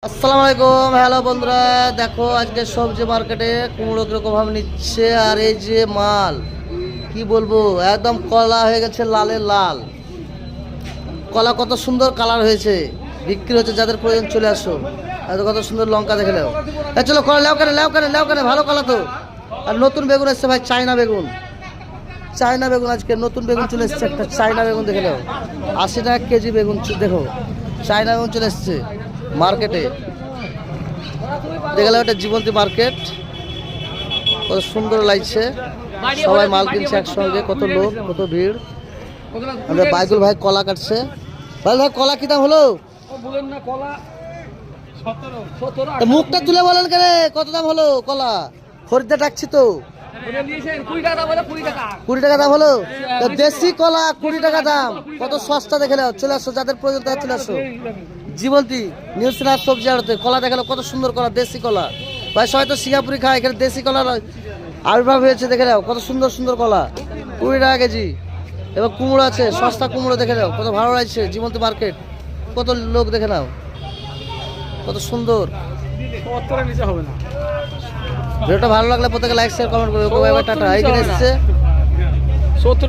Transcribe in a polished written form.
আসসালামু আলাইকুম। হ্যালো বন্ধুরা, দেখো আজকে সবজি মার্কেটে কুমড়ো কিরকম ভাবে নিচ্ছে। আর এই যে মাল কি বলবো, একদম কলা হয়ে গেছে, লালে লাল কলা। কত সুন্দর কালার হয়েছে, বিক্রি হচ্ছে। যাদের প্রয়োজন চলে আসো। এত কত সুন্দর লঙ্কা দেখে নাও। চলো কলা লেও কেন, লেও কেন, লেও কেন, ভালো কলা তো। আর নতুন বেগুন এসছে ভাই, চায়না বেগুন। চায়না বেগুন আজকে নতুন বেগুন চলে এসছে, একটা চায়না বেগুন দেখে নাও। 80 টাকা কেজি বেগুন দেখো, চায়না বেগুন চলে এসছে মার্কেটে। দেখলাম একটা জীবন্তী মার্কেট, কত সুন্দর লাগছে। সবাই মাল কিনছে একসঙ্গে, কত লোক, কত ভিড়। আমাদের বাইকুল ভাই কলা কাটছে। ভাই ভাই কলা কি দাম হলো? মুখটা তুলে বলেন কেন, কত দাম হলো কলা? খরিদ্দার ডাকছি তো। 20 টাকা দাম হলো। দেশি কলা 20 টাকা দাম, কত সস্তা দেখে নাও। চলে আসো, যাদের প্রয়োজন তারা চলে আসো। জীবন্তী নিউ সিনার সবজি আড়তে কলা দেখালো, কত সুন্দর কলা, দেশি কলা। ভাই সবাই তো সিঙ্গাপুরি খায়, এখানে দেশি কলার আবির্ভাব হয়েছে। দেখে নাও কত সুন্দর সুন্দর কলা, 20 টাকা কেজি। এবার কুমড়ো আছে, সস্তা কুমড়ো দেখে নাও, কত ভালো লাগছে। জীবন্তী মার্কেট, কত লোক দেখে নাও, কত সুন্দর। ভিডিওটা ভালো লাগলে প্রত্যেকে লাইক শেয়ার কমেন্ট করবে। টাটা। এইখানে এসছে